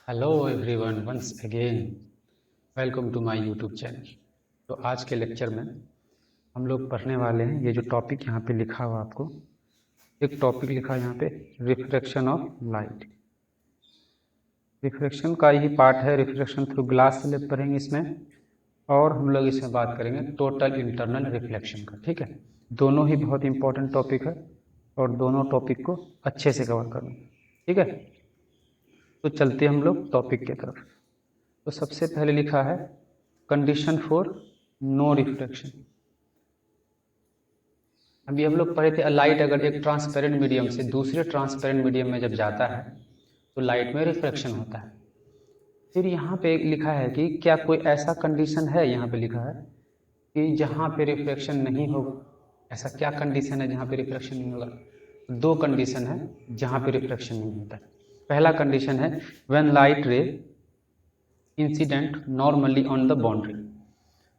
Hello everyone, once again welcome to my YouTube channel. तो आज के लेक्चर में हम लोग पढ़ने वाले हैं। ये जो टॉपिक यहाँ पे लिखा हुआ आपको, एक टॉपिक लिखा है यहाँ पे, रिफ्रैक्शन ऑफ लाइट। रिफ्रैक्शन का ही पार्ट है, रिफ्रैक्शन थ्रू ग्लास स्लैब पढ़ेंगे इसमें, और हम लोग इसमें बात करेंगे टोटल इंटरनल रिफ्लेक्शन का। ठीक है, दोनों ही बहुत इंपॉर्टेंट टॉपिक है और दोनों टॉपिक को अच्छे से कवर करना। ठीक है, तो चलते हम लोग टॉपिक की तरफ। तो सबसे पहले लिखा है कंडीशन फॉर नो रिफ्लेक्शन। अभी हम लोग पढ़े थे लाइट अगर एक ट्रांसपेरेंट मीडियम से दूसरे ट्रांसपेरेंट मीडियम में जब जाता है तो लाइट में रिफ्लेक्शन होता है। फिर यहाँ पे लिखा है कि क्या कोई ऐसा कंडीशन है, यहाँ पे लिखा है कि जहाँ पे रिफ्लेक्शन नहीं होगा। ऐसा क्या कंडीशन है जहाँ पे रिफ्लेक्शन नहीं होगा? दो कंडीशन है जहाँ पे रिफ्लेक्शन नहीं होता है। पहला कंडीशन है when light ray incident normally on the boundary.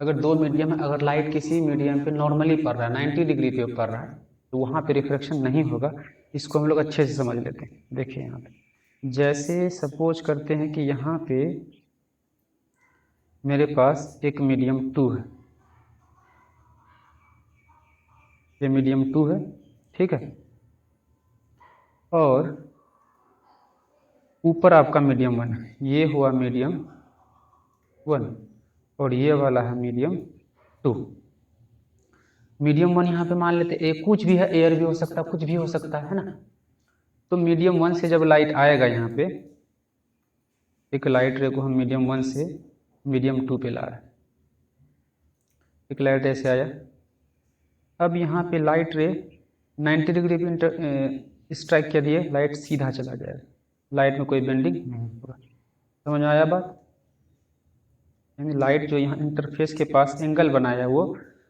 अगर दो मीडियम है, अगर लाइट किसी मीडियम पे नॉर्मली पड़ रहा है, 90 डिग्री पे पड़ रहा है, तो वहाँ पे रिफ्लेक्शन नहीं होगा। इसको हम लोग अच्छे से समझ लेते हैं। देखिए यहाँ पे जैसे सपोज करते हैं कि यहाँ पे मेरे पास एक मीडियम 2 है, ये मीडियम 2 है, ठीक है, और ऊपर आपका मीडियम 1 है। ये हुआ मीडियम 1 और ये वाला है मीडियम 2। मीडियम 1 यहाँ पे मान लेते हैं, कुछ भी है, एयर भी हो सकता है, कुछ भी हो सकता है ना। तो मीडियम 1 से जब लाइट आएगा यहाँ पे, एक लाइट रे को हम मीडियम 1 से मीडियम 2 पे ला रहे हैं, एक लाइट ऐसे आया। अब यहाँ पे लाइट रे 90 डिग्री पे स्ट्राइक के लिए लाइट सीधा चला जाएगा, लाइट में कोई बेंडिंग नहीं होगा। समझ में आया बात? यानी लाइट जो यहाँ इंटरफेस के पास एंगल बनाया वो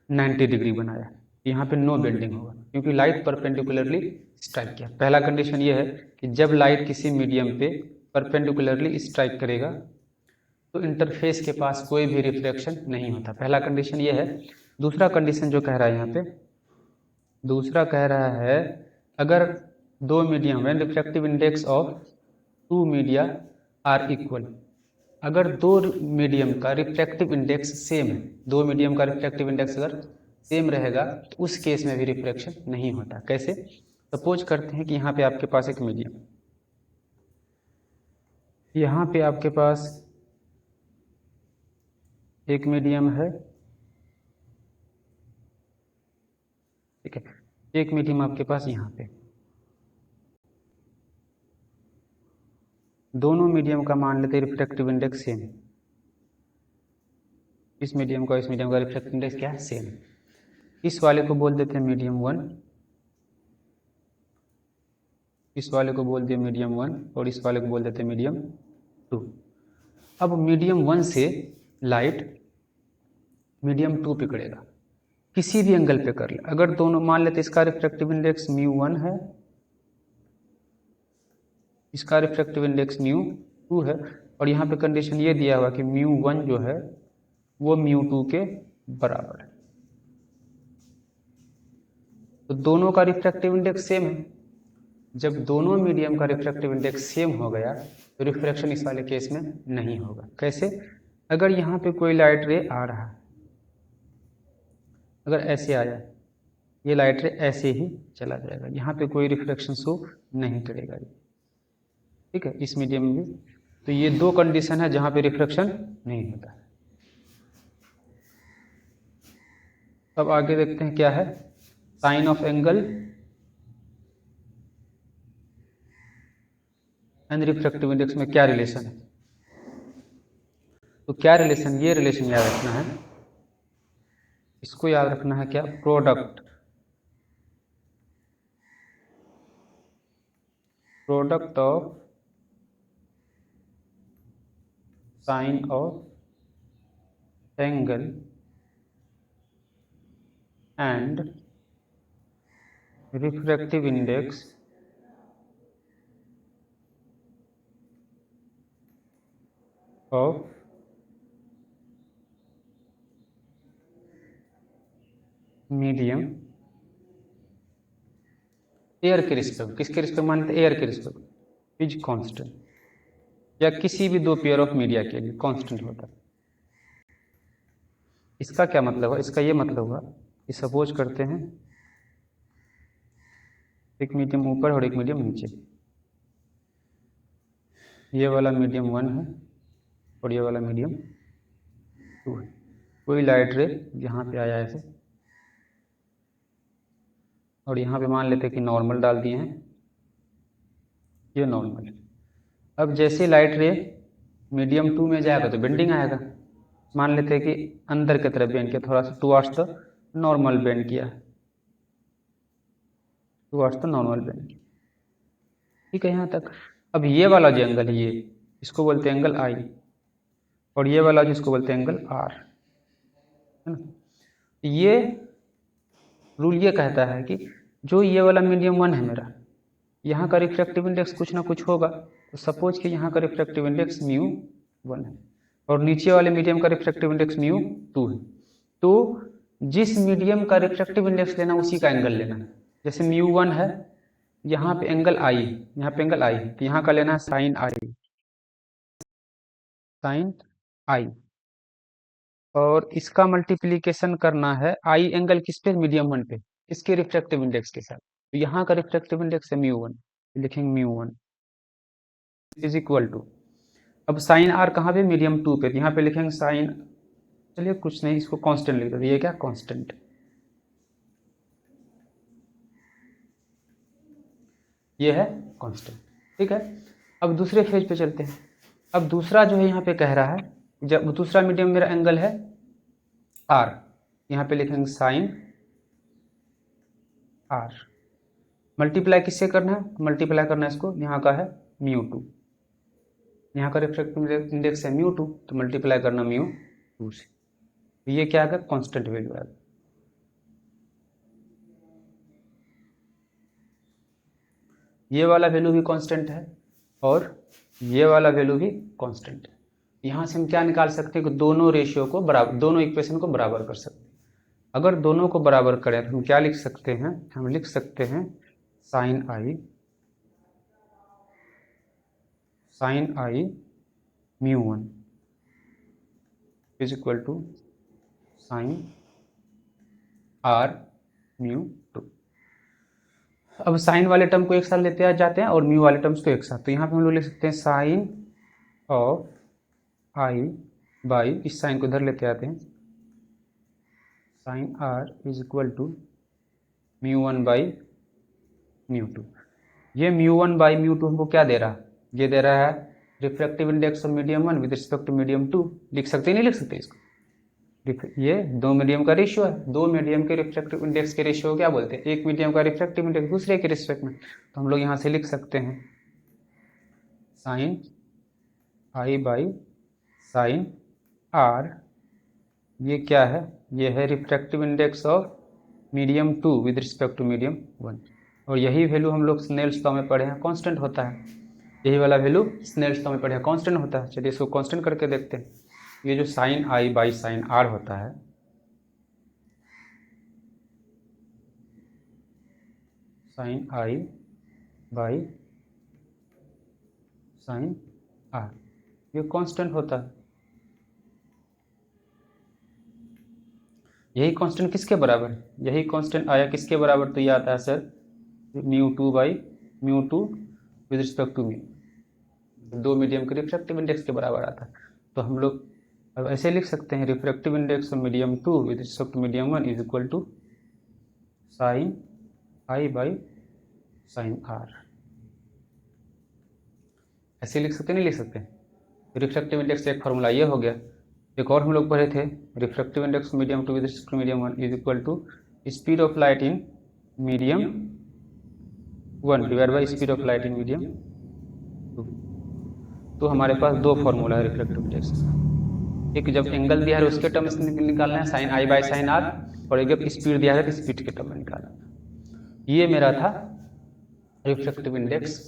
90 डिग्री बनाया, यहाँ पे नो बेंडिंग होगा क्योंकि लाइट परपेंडिकुलरली स्ट्राइक किया। पहला कंडीशन ये है कि जब लाइट किसी मीडियम पे परपेंडिकुलरली स्ट्राइक करेगा तो इंटरफेस के पास कोई भी रिफ्लेक्शन नहीं होता। पहला कंडीशन ये है। दूसरा कंडीशन जो कह रहा है यहाँ पे, दूसरा कह रहा है अगर दो medium when refractive index of two media are equal, अगर दो मीडियम का रिफ्रैक्टिव इंडेक्स सेम है, दो मीडियम का रिफ्रैक्टिव इंडेक्स अगर सेम रहेगा तो उस केस में भी रिफ्लेक्शन नहीं होता। कैसे? सपोज करते हैं कि यहाँ पे आपके पास एक मीडियम, यहाँ पे आपके पास एक मीडियम है, ठीक है, एक मीडियम आपके पास यहाँ पे, दोनों मीडियम का मान लेते हैं रिफ्रैक्टिव इंडेक्स सेम। इस मीडियम का इस मीडियम का रिफ्रैक्टिव इंडेक्स क्या है? सेम। इस वाले को बोल देते हैं मीडियम 1, इस वाले को बोल दिया मीडियम 1 और इस वाले को बोल देते हैं मीडियम 2। अब मीडियम 1 से लाइट मीडियम 2 पकड़ेगा, किसी भी एंगल पे कर ले। अगर दोनों मान लेते इसका रिफ्रैक्टिव इंडेक्स μ1 है, इसका रिफ्रैक्टिव इंडेक्स μ2 है, और यहाँ पे कंडीशन ये दिया हुआ कि μ1 जो है वो μ2 के बराबर है, तो दोनों का रिफ्रैक्टिव इंडेक्स सेम है। जब दोनों मीडियम का रिफ्रैक्टिव इंडेक्स सेम हो गया तो रिफ्लेक्शन इस वाले केस में नहीं होगा। कैसे? अगर यहाँ पे कोई लाइट रे आ रहा है, अगर ऐसे आया, ये लाइट रे ऐसे ही चला जाएगा, यहाँ पे कोई रिफ्लेक्शन शो नहीं करेगा ये, ठीक है, इस मीडियम में भी। तो ये दो कंडीशन है जहाँ पे रिफ्लेक्शन नहीं होता है। अब आगे देखते हैं क्या है sine of angle and refractive index में क्या रिलेशन है। तो क्या रिलेशन, ये रिलेशन याद रखना है, इसको याद रखना है क्या, product of sine of angle and refractive index of medium air के रिस्पेक्ट, किसके रिस्पेक्ट मानते हैं? एयर के रिस्पेक्ट, इज कांस्टेंट। या किसी भी दो पेयर ऑफ मीडिया के लिए कांस्टेंट होता है। इसका क्या मतलब है? इसका ये मतलब हुआ कि सपोज करते हैं एक मीडियम ऊपर और एक मीडियम नीचे, ये वाला मीडियम 1 है और ये वाला मीडियम 2 है। कोई लाइट रे यहाँ पे आया ऐसे और यहाँ पे मान लेते हैं कि नॉर्मल डाल दिए हैं, ये नॉर्मल है। अब जैसे लाइट रे मीडियम 2 में जाएगा तो बेंडिंग आएगा। मान लेते हैं कि अंदर की तरफ बेंड किया, थोड़ा सा टुवर्ड्स द नॉर्मल बेंड किया, टुवर्ड्स द नॉर्मल बेंड, ठीक है यहाँ तक। अब ये वाला जो एंगल है, ये इसको बोलते हैं एंगल आई, और ये वाला जिसको बोलते हैं एंगल आर, है ना। ये रूल ये कहता है कि जो ये वाला मीडियम 1 है मेरा, यहाँ का रिफ्रैक्टिव इंडेक्स कुछ ना कुछ होगा। तो सपोज कि यहाँ का रिफ्रैक्टिव इंडेक्स म्यू 1 है और नीचे वाले मीडियम का रिफ्रैक्टिव इंडेक्स म्यू 2 है। तो जिस मीडियम का रिफ्रैक्टिव इंडेक्स लेना उसी का एंगल लेना। जैसे म्यू 1 है, यहाँ पे एंगल आई, यहाँ पे एंगल आई, तो यहाँ का लेना है साइन आई, साइन आई, और इसका मल्टीप्लीकेशन करना है आई एंगल किस पे, मीडियम 1 पे, इसके रिफ्रैक्टिव इंडेक्स के साथ। तो यहाँ का रिफ्रैक्टिव इंडेक्स है म्यू 1, लिखेंगे म्यू 1 इज इक्वल टू, अब साइन आर कहाँ पे, मीडियम 2 पे, तो यहाँ पे लिखेंगे साइन, चलिए कुछ नहीं, इसको कांस्टेंट लिख देते, ये क्या कांस्टेंट, ये है कांस्टेंट, ठीक है। अब दूसरे फेज पे चलते हैं। अब दूसरा जो है यहाँ पे कह रहा है, जब दूसरा मीडियम मेरा एंगल है आर, यहाँ पे लिखेंगे साइन आर, मल्टीप्लाई किससे करना है, मल्टीप्लाई करना है इसको, यहाँ का है म्यू 2, यहाँ का रिफ्रैक्टिव इंडेक्स है म्यू 2, तो मल्टीप्लाई करना म्यू 2 से, तो ये क्या आएगा, कांस्टेंट वैल्यू आएगा। ये वाला वैल्यू भी कांस्टेंट है और ये वाला वैल्यू भी कांस्टेंट है। यहाँ से हम क्या निकाल सकते हैं कि दोनों रेशियो को बराबर, दोनों इक्वेशन को बराबर कर सकते हैं। अगर दोनों को बराबर करें तो हम क्या लिख सकते हैं, हम लिख सकते हैं sine i mu 1 is equal to sine r mu 2। अब साइन वाले टर्म को एक साथ लेते आ जाते हैं और म्यू वाले टर्म्स को एक साथ, तो यहाँ पे हम लोग लिख सकते हैं साइन ऑफ आई बाई, इस साइन को इधर लेते आते हैं, sine r is equal to mu 1 by mu 2। ये म्यू 1 बाई म्यू 2 हमको क्या दे रहा है, ये दे रहा है refractive index of medium 1 with respect to medium 2। लिख सकते नहीं लिख सकते इसको, ये दो मीडियम का रेशियो है, दो मीडियम के रिफ्रैक्टिव इंडेक्स के रेशियो क्या बोलते हैं, एक मीडियम का रिफ्रैक्टिव इंडेक्स दूसरे के रिस्पेक्ट में। तो हम लोग यहाँ से लिख सकते हैं sine i by sine r, ये क्या है, ये है refractive index of medium 2 with respect to medium 1, और यही वैल्यू हम लोग स्नेल्स लॉ में पढ़े हैं, कांस्टेंट होता है। यही वाला वैल्यू स्नेल्स लॉ में पढ़े हैं, कांस्टेंट होता है। चलिए इसको कांस्टेंट करके देखते हैं। ये जो sine i by sine r होता है, sine i by sine r, ये कांस्टेंट होता है। यही कांस्टेंट किसके बराबर है, यही कांस्टेंट आया किसके बराबर, तो ये आता है sir mu 2 by mu 2 with respect to mu, दो मीडियम के रिफ्रैक्टिव इंडेक्स के बराबर आता है। तो हम लोग अब ऐसे लिख सकते हैं refractive index of medium 2 with respect to medium 1 is equal to sine i by sine r. ऐसे लिख सकते नहीं लिख सकते, रिफ्रैक्टिव इंडेक्स एक फॉर्मूला ये हो गया। एक और हम लोग पढ़े थे, refractive index medium 2 with respect to medium 1 is equal to speed of light in medium 1 divide by speed of light in medium 2। तो हमारे पास दो फॉर्मूला है रिफ्रैक्टिव इंडेक्स का, एक जब एंगल दिया है उसके टर्म में निकालना है sine i by sine r, और एक जब स्पीड दिया है तो स्पीड के टर्म में निकालना। ये मेरा था रिफ्रैक्टिव इंडेक्स,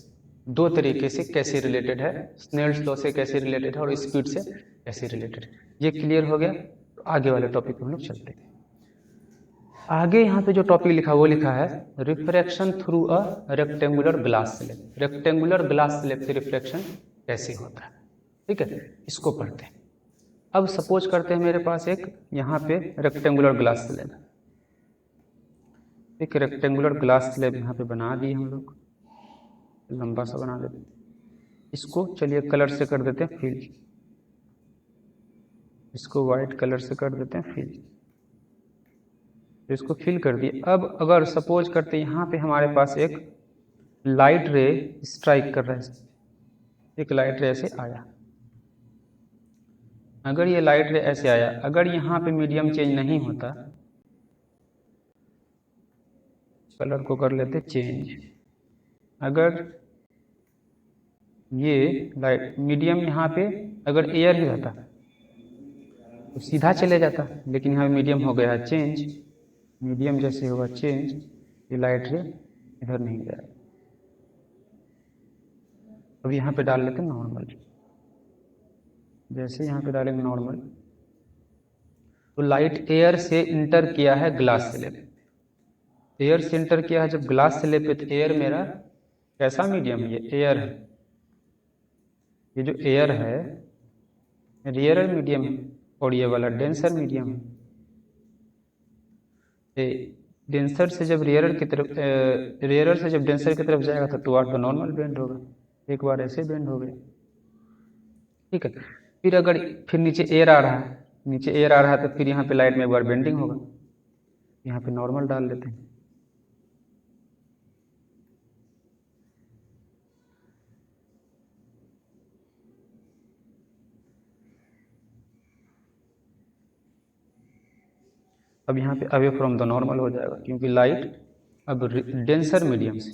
दो तरीके से कैसे रिलेटेड है, स्नेल्स लॉ से कैसे रिलेटेड है और स्पीड से कैसे रिलेटेड है। ये क्लियर हो गया। तो आगे वाले टॉपिक पे हम लोग चलते हैं। आगे यहाँ पे जो टॉपिक लिखा वो लिखा है refraction through a rectangular glass slab. Rectangular glass slab से रिफ्रैक्शन कैसे होता है। ठीक है, इसको पढ़ते हैं। अब सपोज करते हैं मेरे पास एक यहाँ पे रेक्टेंगुलर ग्लास स्लैब, एक रेक्टेंगुलर ग्लास स्लैब यहाँ पे बना दिए हम लोग, लंबा सा बना देते हैं। इसको चलिए कलर से कर देते हैं फिल, इसको वाइट कलर से कर देते हैं फिल, इसको फिल कर दिए। अब अगर सपोज करते हैं यहाँ पे हमारे पास एक लाइट रे स्ट्राइक कर रहा है, एक लाइट रे ऐसे आया, अगर ये लाइट रे ऐसे आया, अगर यहाँ पे मीडियम चेंज नहीं होता, कलर को कर लेते चेंज, अगर ये लाइट मीडियम यहाँ पे अगर एयर ही रहता तो सीधा चले जाता, लेकिन यहाँ मीडियम हो गया है चेंज, मीडियम जैसे होगा चेंज, ये लाइट रे इधर नहीं गया। अब यहाँ पे डाल लेते हैं नॉर्मल, जैसे यहाँ पे डालेंगे नॉर्मल, तो लाइट एयर से इंटर किया है ग्लास स्लैब, एयर से इंटर किया है जब ग्लास स्लैब पे, तो एयर मेरा कैसा मीडियम है, ये एयर है, ये जो एयर है रेयर मीडियम है, और ये वाला डेंसर मीडियम है। डेंसर से जब रेयर की तरफ रेयर से जब डेंसर की तरफ जाएगा तो टुवर्ड द नॉर्मल बेंड होगा, एक बार ऐसे बेंड हो गया, ठीक है। फिर अगर फिर नीचे एयर आ रहा है, नीचे एयर आ रहा है, तो फिर यहाँ पे लाइट में एक बार बेंडिंग होगा, यहाँ पे नॉर्मल डाल लेते हैं। अब यहाँ पे अवे फ्रॉम द नॉर्मल हो जाएगा, क्योंकि लाइट अब डेंसर मीडियम से,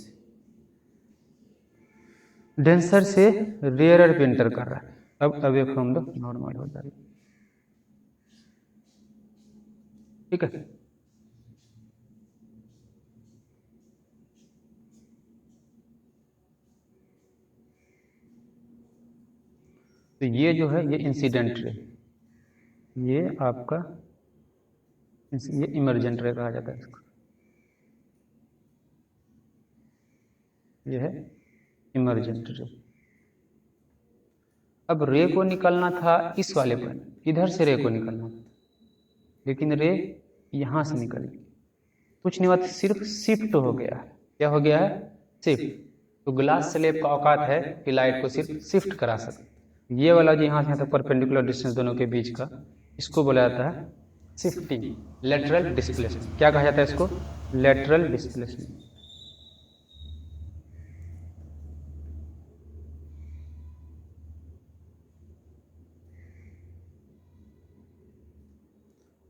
डेंसर से रेयरर पे एंटर कर रहा है, अब अवे फ्रॉम द नॉर्मल हो जाएगा, ठीक है। तो ये जो है ये इंसिडेंट रे, ये आपका ये इमर्जेंट रे कहा जाता है इसको, ये है इमर्जेंट रे। अब रे को निकलना था इस वाले पर, इधर से रे को निकलना था, लेकिन रे यहाँ से निकल गई, कुछ नहीं हुआ, सिर्फ शिफ्ट हो गया। क्या हो गया है? शिफ्ट। तो ग्लास स्लैब का औकात है कि लाइट को सिर्फ शिफ्ट करा सकते। ये वाला जो यहाँ से यहाँ तक परपेंडिकुलर डिस्टेंस दोनों के बीच का, इसको बोला जाता है शिफ्टिंग, लेटरल डिस्प्लेसमेंट। क्या कहा जाता है इसको? Lateral displacement.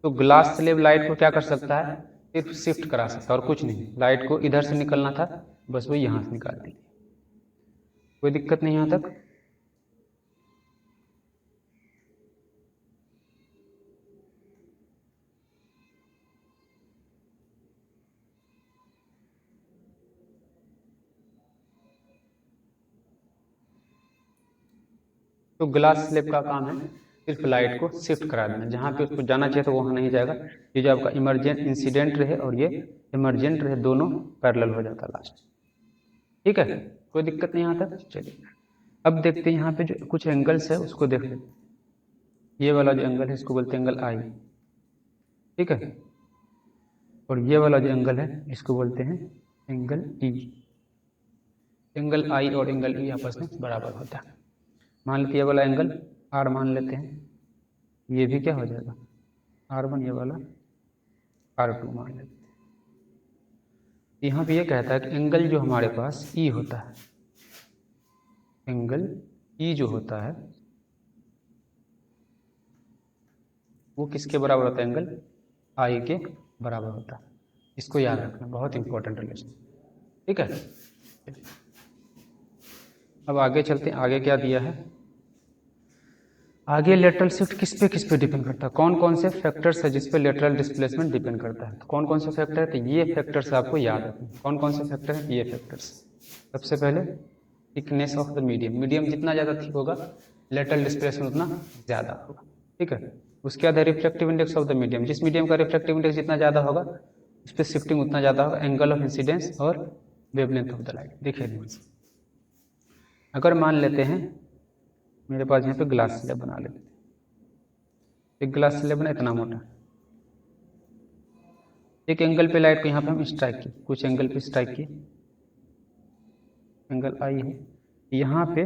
तो ग्लास स्लैब लाइट को क्या कर सकता है? सिर्फ शिफ्ट करा सकता है और कुछ नहीं। लाइट को इधर से निकलना था, बस वो यहाँ से निकाल दी, कोई दिक्कत नहीं यहाँ तक। तो ग्लास स्लैब का काम है सिर्फ लाइट को शिफ्ट करा देना, जहाँ पे उसको जाना चाहिए तो वहाँ नहीं जाएगा। ये जो आपका इमरजेंट इंसिडेंट रहे और ये इमरजेंट रहे, दोनों पैरेलल हो जाता लास्ट। ठीक है, कोई दिक्कत नहीं यहाँ तक। चलिए अब देखते हैं यहाँ पे जो कुछ एंगल्स है उसको देख लेते हैं। ये वाला जो एंगल है इसको बोलते हैं एंगल आई, ठीक है। और ये वाला जो एंगल है इसको बोलते हैं एंगल ई। एंगल आई और एंगल ई आपस में बराबर होता है। मान लेते ये वाला एंगल आर मान लेते हैं, ये भी क्या हो जाएगा R1, ये वाला R2 मान लेते हैं। यहाँ पे ये कहता है कि एंगल जो हमारे पास ई होता है, एंगल ई जो होता है वो किसके बराबर होता है? एंगल आई के बराबर होता है। इसको याद रखना, बहुत इंपॉर्टेंट रिलेशन, ठीक है। अब आगे चलते हैं, आगे क्या दिया है? आगे लेटरल शिफ्ट किस पे डिपेंड करता है? कौन कौन से फैक्टर्स है जिस पे लेटरल डिस्प्लेसमेंट डिपेंड करता है? तो कौन कौन से फैक्टर है? तो ये फैक्टर्स आपको याद रखना। कौन कौन से फैक्टर हैं? ये फैक्टर्स। सबसे पहले thickness of the medium, medium जितना ज़्यादा थिक होगा लेटरल डिस्प्लेसमेंट उतना ज़्यादा होगा, ठीक है। उसके बाद reflective index of the medium, जिस मीडियम का रिफ्लेक्टिव इंडेक्स जितना ज़्यादा होगा उस पर शिफ्टिंग उतना ज़्यादा होगा। एंगल ऑफ इंसिडेंस और वेवलेंथ ऑफ द लाइट। देखिए अगर मान लेते हैं मेरे पास यहाँ पे ग्लास स्लैब बना लेते थे। एक ग्लास स्लैब बना इतना मोटा, एक एंगल पे लाइट को यहाँ पे हम स्ट्राइक किए, कुछ एंगल पे स्ट्राइक किए, एंगल आई है, यहाँ पे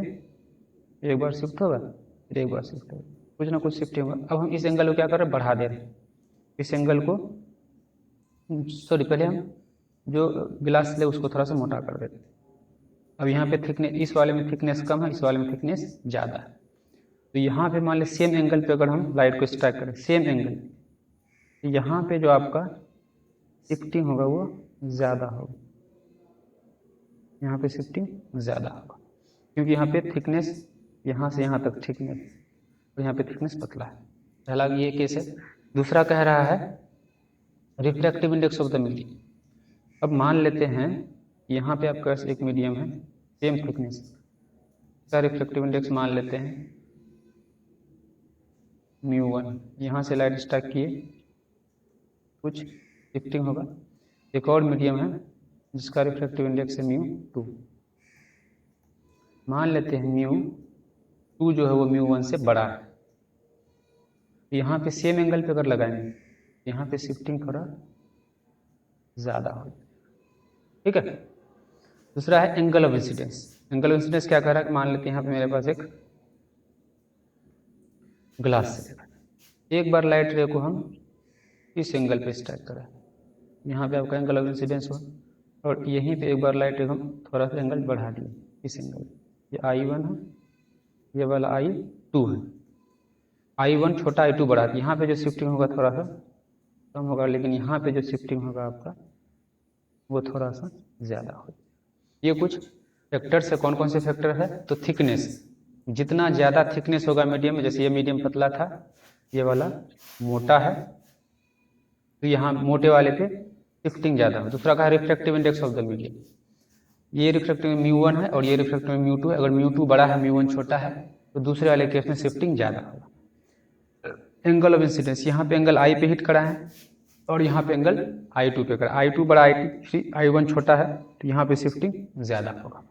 एक बार शिफ्ट होगा, फिर एक बार शिफ्ट होगा, कुछ ना कुछ शिफ्ट होगा। अब हम इस एंगल को क्या कर रहे हैं, बढ़ा दे रहे हैं। इस एंगल को सॉरी पहले हम जो ग्लास स्लैब उसको थोड़ा सा मोटा कर देते। अब यहाँ पे थिकनेस, इस वाले में थिकनेस कम है, इस वाले में थिकनेस ज़्यादा है। तो यहाँ पे मान लें सेम एंगल पे अगर हम लाइट को स्ट्राइक करें, सेम एंगल, तो यहाँ पे जो आपका शिफ्टिंग होगा वो ज़्यादा होगा, यहाँ पे शिफ्टिंग ज़्यादा होगा, क्योंकि यहाँ पे थिकनेस, यहाँ से यहाँ तक थिकनेस, और यहाँ पे थिकनेस पतला है। पहला ये केस है। दूसरा कह रहा है refractive index of the medium. अब मान लेते हैं यहाँ पे आपका एक मीडियम है सेम थिकनेस का, रिफ्रैक्टिव इंडेक्स मान लेते हैं μ1। यहाँ से लाइट स्ट्राइक किए, कुछ शिफ्टिंग होगा। एक और मीडियम है जिसका रिफ्रैक्टिव इंडेक्स है μ2। मान लेते हैं μ2 जो है वो μ1 से बड़ा है। यहाँ पे सेम एंगल पे अगर लगाएंगे, यहाँ पे शिफ्टिंग थोड़ा ज़्यादा हो, ठीक है। दूसरा है angle of incidence. Angle of incidence क्या कह रहा है, मान लेते हैं यहाँ पे मेरे पास एक ग्लास से, एक बार लाइट रे को हम इस एंगल पे स्ट्राइक करें, यहाँ पे आपका एंगल ऑफ इंसिडेंस हो, और यहीं पे एक बार लाइट रे हम थोड़ा सा एंगल बढ़ा दिए, इस एंगल, ये I1 है, ये वाला I2 है। I1 छोटा, I2 बड़ा, यहाँ पे जो शिफ्टिंग होगा थोड़ा सा कम होगा, लेकिन यहाँ पे जो शिफ्टिंग होगा आपका वो थोड़ा सा ज़्यादा होगा। ये कुछ फैक्टर्स है। कौन कौन से फैक्टर है, तो थिकनेस, जितना ज़्यादा थिकनेस होगा मीडियम में, जैसे ये मीडियम पतला था, ये वाला मोटा है, तो यहाँ मोटे वाले पे शिफ्टिंग ज़्यादा है। दूसरा कहा refractive index of the medium, ये रिफ्रैक्टिव μ1 है और ये रिफ्रैक्टिव μ2 है। अगर μ2 बड़ा है, μ1 छोटा है, तो दूसरे वाले केस में शिफ्टिंग ज़्यादा होगा। एंगल ऑफ इंसिडेंस, यहाँ पे एंगल I पे हिट करा है और यहाँ पे एंगल I2 पे करा, I2 बड़ा, I1 छोटा है, तो यहाँ पे शिफ्टिंग ज़्यादा होगा,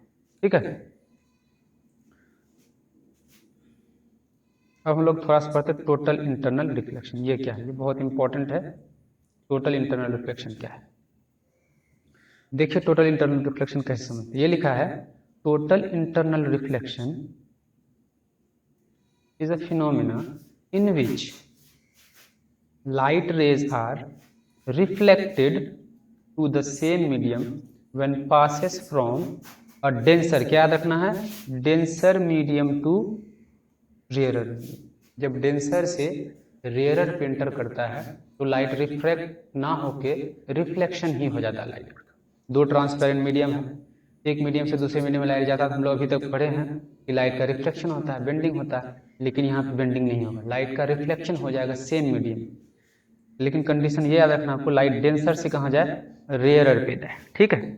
ठीक है। अब हम लोग थोड़ा सा पढ़ते टोटल इंटरनल रिफ्लेक्शन। ये क्या है, ये बहुत इंपॉर्टेंट है। टोटल इंटरनल रिफ्लेक्शन क्या है, देखिए टोटल इंटरनल रिफ्लेक्शन कैसे समझते हैं। ये लिखा है total internal reflection is a phenomena in which light rays are reflected to the same medium when passes from a denser, क्या याद रखना है, denser medium to rarer। जब denser से rarer पे एंटर करता है तो लाइट रिफ्रैक्ट ना होके रिफ्लेक्शन ही हो जाता है लाइट। दो ट्रांसपेरेंट मीडियम है, एक मीडियम से दूसरे मीडियम में लाइट जाता है, हम लोग अभी तक पढ़े हैं कि लाइट का रिफ्लेक्शन होता है, बेंडिंग होता है, लेकिन यहाँ पे बेंडिंग नहीं होगा, लाइट का रिफ्लेक्शन हो जाएगा सेम मीडियम। लेकिन कंडीशन ये याद रखना आपको, लाइट डेंसर से कहाँ जाए, रेयरर पे जाए, ठीक है।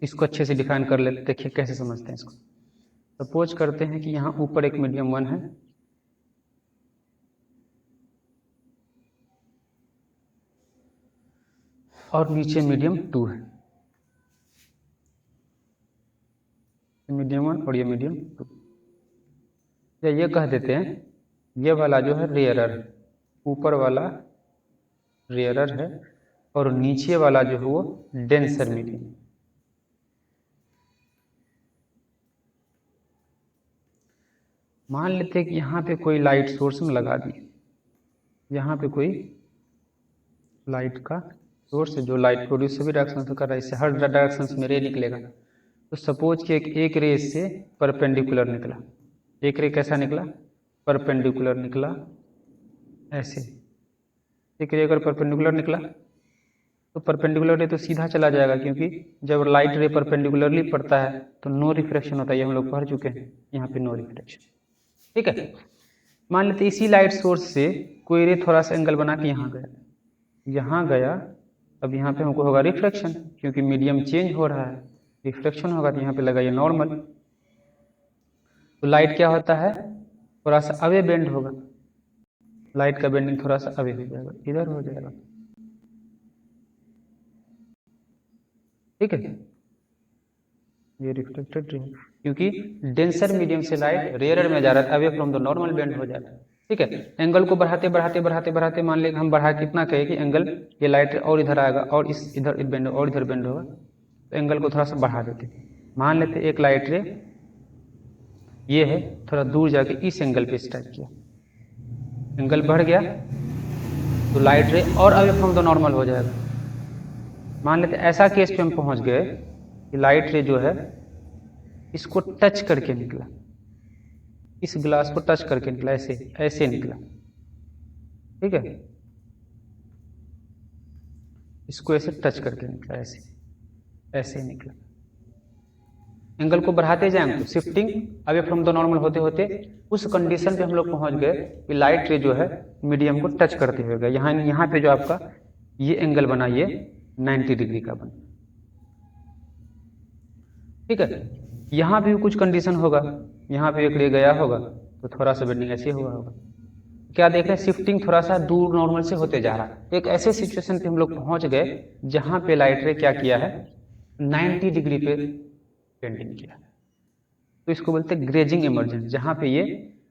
इसको अच्छे से डिफाइन कर लेते, देखिए कैसे समझते हैं इसको। सपोज करते हैं कि यहाँ ऊपर एक मीडियम 1 है और नीचे मीडियम 2 है, मीडियम 1 और ये मीडियम 2। या ये कह देते हैं ये वाला जो है रेयरर, ऊपर वाला रेयरर है और नीचे वाला जो है वो डेंसर मीडियम। मान लेते हैं कि यहाँ पे कोई लाइट सोर्स में लगा दिए, यहाँ पे कोई लाइट का सोर्स है जो लाइट प्रोड्यूस सभी डायरेक्शन से कर रहा है, इससे हर डायरेक्शन में रे निकलेगा। तो सपोज कि एक रे से परपेंडिकुलर निकला, एक रे कैसा निकला, परपेंडिकुलर निकला, ऐसे एक रे अगर परपेंडिकुलर निकला तो परपेंडिकुलर रे तो सीधा चला जाएगा, क्योंकि जब लाइट रे परपेंडिकुलरली पड़ता है तो नो रिफ्लेक्शन होता है, ये हम लोग पढ़ चुके हैं, यहाँ पे नो रिफ्लेक्शन, ठीक है। मान लेते इसी लाइट सोर्स से कोई रे थोड़ा सा एंगल बना के यहाँ गया, यहाँ गया, अब यहाँ पे हमको होगा रिफ्लेक्शन, क्योंकि मीडियम चेंज हो रहा है, रिफ्लेक्शन होगा, तो यहाँ पे लगाइए नॉर्मल। तो लाइट क्या होता है, थोड़ा सा अवे बेंड होगा, लाइट का बेंडिंग थोड़ा सा अवे हो जाएगा, इधर हो जाएगा, ठीक है। ये रिफ्लेक्टेड रे, क्योंकि डेंसर मीडियम से लाइट रेयरर में जा रहा है, away from the normal bend हो जाता है। ठीक है, एंगल को बढ़ाते बढ़ाते बढ़ाते बढ़ाते मान लें हम बढ़ा कितना कहे कि एंगल ये लाइट और इधर आएगा और इस इधर बेंड और इधर बेंड होगा, तो एंगल को थोड़ा सा बढ़ा देते। मान लेते एक लाइट रे ये है, थोड़ा दूर जाके इस एंगल पे स्ट्राइक किया, एंगल बढ़ गया तो लाइट रे और अवे फ्रॉम द नॉर्मल हो जाएगा। मान लेते ऐसा केस पे हम पहुंच गए कि लाइट रे जो है इसको टच करके निकला, इस ग्लास को टच करके निकला, ऐसे ऐसे निकला। ठीक है, इसको ऐसे टच करके निकला, ऐसे ऐसे निकला। एंगल को बढ़ाते जाएंगे तो shifting away from the normal होते होते उस कंडीशन पे हम लोग पहुंच गए कि लाइट रे जो है मीडियम को टच करते हुए गए। यहाँ पे जो आपका ये एंगल बना ये 90 डिग्री का बना। ठीक है, यहाँ भी कुछ कंडीशन होगा, यहाँ पे एक रे गया होगा तो थोड़ा सा बेंडिंग ऐसे हुआ होगा। क्या देख रहे हैं, शिफ्टिंग थोड़ा सा दूर नॉर्मल से होते जा रहा है। एक ऐसे सिचुएशन पे हम लोग पहुंच गए जहां पे लाइट रे क्या किया है, 90 डिग्री पे बेंडिंग किया। तो इसको बोलते हैं ग्रेजिंग इमर्जेंस, जहां पे ये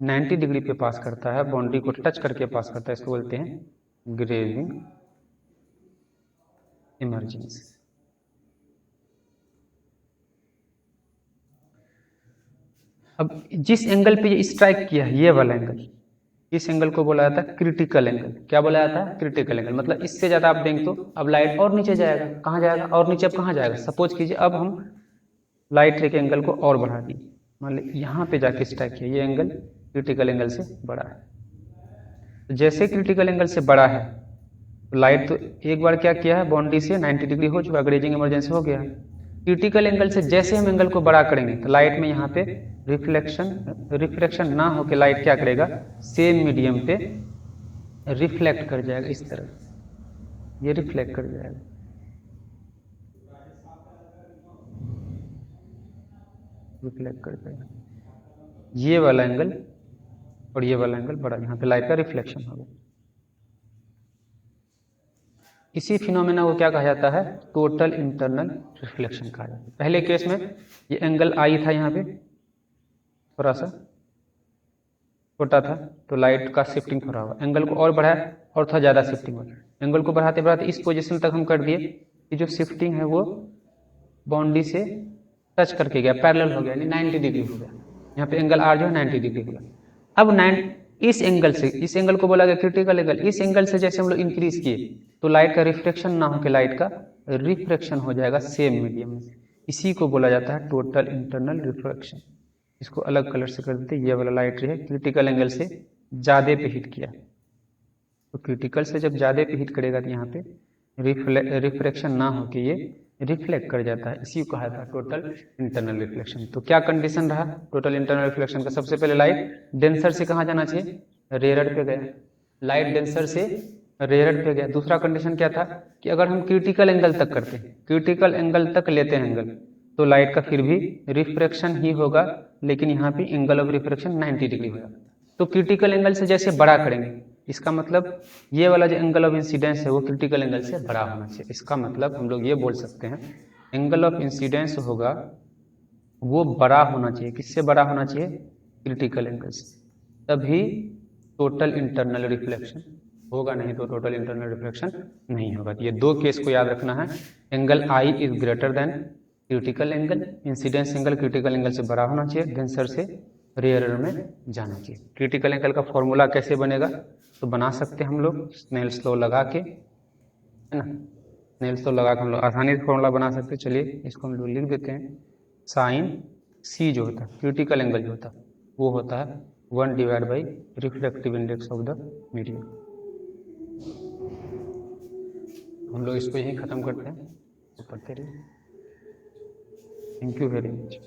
90 डिग्री पे पास करता है, बाउंड्री को टच करके पास करता है, इसको बोलते हैं ग्रेजिंग इमर्जेंस। अब जिस एंगल पे ये स्ट्राइक किया है, ये वाला एंगल, इस एंगल को बोला जाता है क्रिटिकल एंगल। क्या बोला जाता है, क्रिटिकल एंगल। मतलब इससे ज्यादा आप देंगे तो अब लाइट और नीचे जाएगा। कहाँ जाएगा और नीचे, अब कहाँ जाएगा, सपोज कीजिए अब हम लाइट रे के एंगल को और बढ़ा दिए, मान लीजिए यहाँ पे जाके स्ट्राइक किया, ये एंगल क्रिटिकल एंगल से बड़ा है। तो जैसे क्रिटिकल एंगल से बड़ा है तो लाइट तो एक बार क्या किया है, बाउंड्री से 90 डिग्री हो चुका, ग्रेजिंग इमरजेंसी हो गया। क्रिटिकल एंगल से जैसे हम एंगल को बड़ा करेंगे तो लाइट में यहाँ पे रिफ्लेक्शन ना होकर लाइट क्या करेगा, सेम मीडियम पे रिफ्लेक्ट कर जाएगा, इस तरह ये रिफ्लेक्ट कर जाएगा। रिफ्लेक्ट कर जाएगा ये वाला एंगल और ये वाला एंगल बड़ा, यहाँ पे लाइट का रिफ्लेक्शन होगा। इसी फिनोमेना को क्या कहा जाता है, टोटल इंटरनल रिफ्लेक्शन कहा जाता है। पहले केस में ये एंगल आई था, यहाँ पे थोड़ा सा छोटा था तो लाइट का शिफ्टिंग थोड़ा हुआ, एंगल को और बढ़ाया और थोड़ा ज़्यादा शिफ्टिंग हुआ। एंगल को बढ़ाते बढ़ाते इस पोजीशन तक हम कर दिए कि जो शिफ्टिंग है वो बाउंड्री से टच करके गया, पैरेलल हो गया, यानी 90 डिग्री हो गया। यहाँ पे एंगल आर जो है 90 डिग्री हो गया। अब इस एंगल से, इस एंगल को बोला गया क्रिटिकल एंगल, इस एंगल से जैसे हम लोग इंक्रीज किए तो लाइट का रिफ्लेक्शन ना होकर लाइट का रिफ्लेक्शन हो जाएगा सेम मीडियम में। इसी को बोला जाता है टोटल इंटरनल रिफ्लेक्शन। इसको अलग कलर से कर देते, ये वाला लाइट रे है क्रिटिकल एंगल से ज़्यादा पे हिट किया, तो क्रिटिकल से जब ज़्यादा पे हिट करेगा तो यहाँ पे रिफ्लेक्शन ना होकर ये रिफ्लेक्ट कर जाता है, इसी को कहा था टोटल इंटरनल रिफ्लेक्शन। तो क्या कंडीशन रहा टोटल इंटरनल रिफ्लेक्शन का, सबसे पहले लाइट डेंसर से कहाँ जाना चाहिए, रेयरर पे गया, लाइट डेंसर से रेयरर पे गया। दूसरा कंडीशन क्या था कि अगर हम क्रिटिकल एंगल तक करते हैं, क्रिटिकल एंगल तक लेते हैं एंगल, तो लाइट का फिर भी रिफ्लेक्शन ही होगा, लेकिन यहाँ पे एंगल ऑफ रिफ्लेक्शन 90 डिग्री होगा। तो क्रिटिकल एंगल से जैसे बड़ा करेंगे, इसका मतलब ये वाला जो एंगल ऑफ इंसिडेंस है वो क्रिटिकल एंगल से बड़ा होना चाहिए। इसका मतलब हम लोग ये बोल सकते हैं एंगल ऑफ इंसिडेंस होगा वो बड़ा होना चाहिए, किससे बड़ा होना चाहिए, क्रिटिकल एंगल से, तभी टोटल इंटरनल रिफ्लेक्शन होगा, नहीं तो टोटल इंटरनल रिफ्लेक्शन नहीं होगा। तो ये दो केस को याद रखना है, angle I is greater than critical angle, incidence angle critical angle से बड़ा होना चाहिए, डेंसर से रेयरर में जाना चाहिए। क्रिटिकल एंगल का फॉर्मूला कैसे बनेगा, तो बना सकते हैं हम लोग स्नेल्स लॉ लगा के, है ना, स्नेल्स लॉ लगा के हम लोग आसानी से फॉर्मूला बना सकते हैं। चलिए इसको हम लोग लिख देते हैं, साइन सी जो होता है क्रिटिकल एंगल जो होता है वो होता है 1 divide by reflective index of the medium. हम लोग इसको यहीं ख़त्म करते हैं, पढ़ते रहिए। Thank you very much.